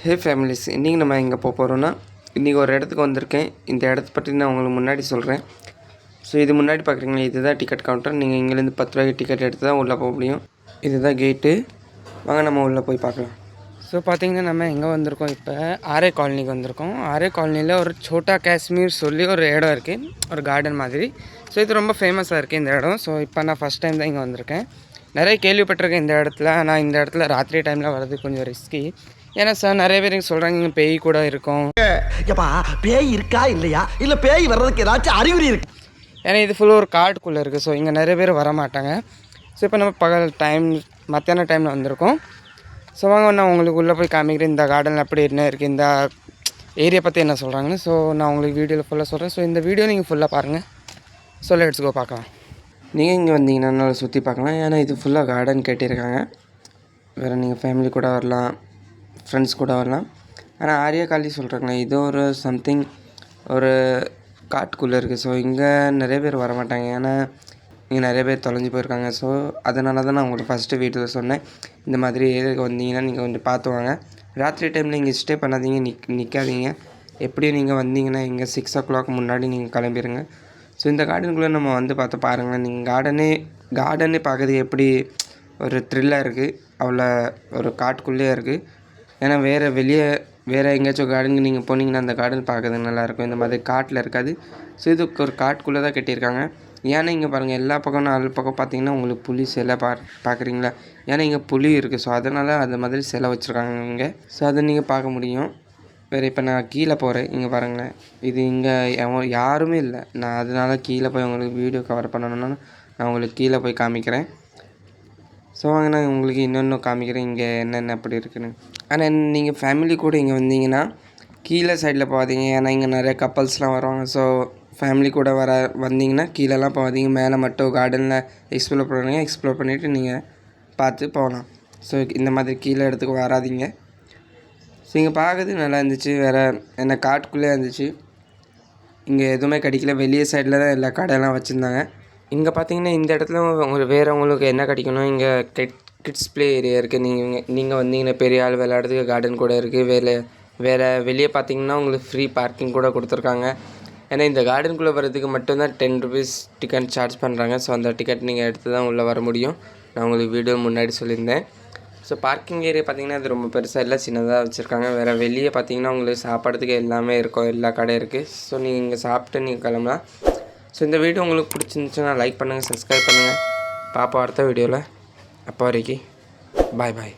ஹே families, இன்றைக்கி நம்ம எங்கே போகிறோன்னா, இன்றைக்கி ஒரு இடத்துக்கு வந்திருக்கேன். இந்த இடத்த பற்றி நான் உங்களுக்கு முன்னாடி சொல்கிறேன். ஸோ இது முன்னாடி பார்க்குறீங்களா, இதுதான் டிக்கெட் கவுண்டர். நீங்கள் இங்கேருந்து 10 ரூபாய்க்கு டிக்கெட் எடுத்து தான் உள்ளே போக முடியும். இதுதான் கேட்டு. வாங்க நம்ம உள்ளே போய் பார்க்கலாம். ஸோ பார்த்தீங்கன்னா நம்ம எங்கே வந்திருக்கோம், இப்போ ஆரே காலனிக்கு வந்திருக்கோம். ஆரே காலனியில் ஒரு சோட்டா காஷ்மீர் சொல்லி ஒரு இடம் இருக்குது, ஒரு கார்டன் மாதிரி. ஸோ இது ரொம்ப ஃபேமஸாக இருக்குது இந்த இடம். ஸோ இப்போ நான் ஃபஸ்ட் டைம் தான் இங்கே வந்திருக்கேன். நிறைய கேள்விப்பட்டிருக்கேன் இந்த இடத்துல. ஆனால் இந்த இடத்துல ராத்திரி டைமில் வர்றது கொஞ்சம் ரிஸ்கி. ஏன்னா சார் நிறைய பேர் இங்கே சொல்கிறாங்க இங்கே பேய் கூட இருக்கும். ஏப்பா பேய் இருக்கா இல்லையா, இல்லை பேய் வர்றதுக்கு ஏதாச்சும் அறிகுறி இருக்கு? ஏன்னா இது ஃபுல்லாக ஒரு காட்டுக்குள்ளே இருக்குது. ஸோ இங்கே நிறைய பேர் வர மாட்டாங்க. ஸோ இப்போ நம்ம பகல் டைம், மத்தியான டைமில் வந்திருக்கோம். ஸோ வாங்க நான் உங்களுக்கு உள்ளே போய் காமிக்கிறேன் இந்த கார்டனில் அப்படி என்ன இருக்குது, இந்த ஏரியா பற்றி என்ன சொல்கிறாங்கன்னு. ஸோ நான் உங்களுக்கு வீடியோவில் ஃபுல்லாக சொல்கிறேன். ஸோ இந்த வீடியோ நீங்கள் ஃபுல்லாக பாருங்கள். ஸோ லெட்ஸ் கோ பார்க்கலாம். நீங்கள் இங்கே வந்தீங்கன்னா நல்லா சுற்றி பார்க்கலாம். ஏன்னா இது ஃபுல்லாக கார்டன் கேட்டிருக்காங்க. வேறு நீங்கள் ஃபேமிலி கூட வரலாம், ஃப்ரெண்ட்ஸ் கூட வரலாம். ஆனால் ஆரியா காலனி சொல்கிறாங்களே, இது ஒரு சம்திங் ஒரு காட்டுக்குள்ளே இருக்குது. ஸோ இங்கே நிறைய பேர் வரமாட்டாங்க. ஏன்னா இங்கே நிறைய பேர் தொலைஞ்சி போயிருக்காங்க. ஸோ அதனால தான் நான் உங்களுக்கு ஃபஸ்ட்டு வீட்டில் சொன்னேன், இந்த மாதிரி ஏரியாவுக்கு வந்தீங்கன்னா நீங்கள் கொஞ்சம் பார்த்து வாங்க. ராத்திரி டைமில் இங்கே ஸ்டே பண்ணாதீங்க, நிற்காதீங்க. எப்படியும் நீங்கள் வந்தீங்கன்னா இங்கே 6 o'clock முன்னாடி நீங்கள் கிளம்பிடுங்க. ஸோ இந்த கார்டனுக்குள்ளே நம்ம வந்து பார்த்து பாருங்களேன். நீங்கள் கார்டனே பார்க்குறதுக்கு எப்படி ஒரு த்ரில்லாக இருக்குது, அவ்வளோ ஒரு காட்டுக்குள்ளேயே இருக்குது. ஏன்னா வேறு எங்கேயாச்சும் கார்டனுக்கு நீங்கள் போனீங்கன்னா அந்த கார்டன் பார்க்குறதுக்கு நல்லாயிருக்கும். இந்த மாதிரி காட்டில் இருக்காது. ஸோ இது ஒரு காட்டுக்குள்ளே தான் கட்டியிருக்காங்க. ஏன்னா இங்கே பாருங்கள், எல்லா பக்கம் 4 பக்கம் பார்த்தீங்கன்னா உங்களுக்கு புலி சிலை பார்க்குறீங்களா? ஏன்னா இங்கே புலி இருக்குது. ஸோ அதனால் அந்த மாதிரி சிலை வச்சுருக்காங்க இங்கே. ஸோ அதை நீங்கள் பார்க்க முடியும். வேறு இப்போ நான் கீழே போகிறேன், இங்கே பாருங்களேன். இது இங்கே யாருமே இல்லை. நான் அதனால கீழே போய் உங்களுக்கு வீடியோ கவர் பண்ணணும்னா நான் உங்களுக்கு கீழே போய் காமிக்கிறேன். ஸோ வாங்க நான் உங்களுக்கு இன்னொன்று காமிக்கிறேன் இங்கே என்னென்ன அப்படி இருக்குன்னு. ஆனால் நீங்கள் ஃபேமிலி கூட இங்கே வந்தீங்கன்னா கீழே சைடில் போகாதீங்க. ஏன்னா இங்கே நிறைய கப்பல்ஸ்லாம் வருவாங்க. ஸோ ஃபேமிலி கூட வந்தீங்கன்னா கீழெல்லாம் போகாதீங்க. மேலே மட்டும் கார்டனில் எக்ஸ்ப்ளோர் பண்ணிவிட்டு நீங்கள் பார்த்து போகலாம். ஸோ இந்த மாதிரி கீழே இடத்துக்கு வராதிங்க. ஸோ இங்கே பார்க்குறது நல்லா இருந்துச்சு. வேறு என்ன காட்டுக்குள்ளே இருந்துச்சு. இங்கே எதுவுமே கிடைக்கல. வெளியே சைடில் தான் எல்லா கடையெல்லாம் வச்சுருந்தாங்க. இங்கே பார்த்தீங்கன்னா இந்த இடத்துல உங்களுக்கு என்ன கிடைக்கணும், இங்கே கிட்ஸ் ப்ளே ஏரியா இருக்குது. நீங்கள் வந்தீங்கன்னா பெரிய ஆள் விளையாடுறதுக்கு கார்டன் கூட இருக்குது. வேறு வெளியே பார்த்தீங்கன்னா உங்களுக்கு ஃப்ரீ பார்க்கிங் கூட கொடுத்துருக்காங்க. ஏன்னா இந்த கார்டனுக்குள்ளே வர்றதுக்கு மட்டும்தான் 10 rupees டிக்கெட் சார்ஜ் பண்ணுறாங்க. ஸோ அந்த டிக்கெட் நீங்கள் எடுத்து தான் உள்ளே வர முடியும். நான் உங்களுக்கு வீடியோ முன்னாடி சொல்லியிருந்தேன். ஸோ பார்க்கிங் ஏரியா பார்த்தீங்கன்னா அது ரொம்ப பெருசாக இல்லை, சின்னதாக வச்சுருக்காங்க. வேறு வெளியே பார்த்தீங்கன்னா உங்களுக்கு சாப்பிட்றதுக்கு எல்லாமே இருக்கும், எல்லா கடை இருக்குது. ஸோ நீங்கள் இங்கே சாப்பிட்டு நீங்கள் கிளம்பலாம். ஸோ இந்த வீடியோ உங்களுக்கு பிடிச்சிருந்துச்சுன்னா லைக் பண்ணுங்கள், சப்ஸ்கிரைப் பண்ணுங்கள். பார்ப்போம் அடுத்த வீடியோவில். அப்போ வரைக்கும் பாய்.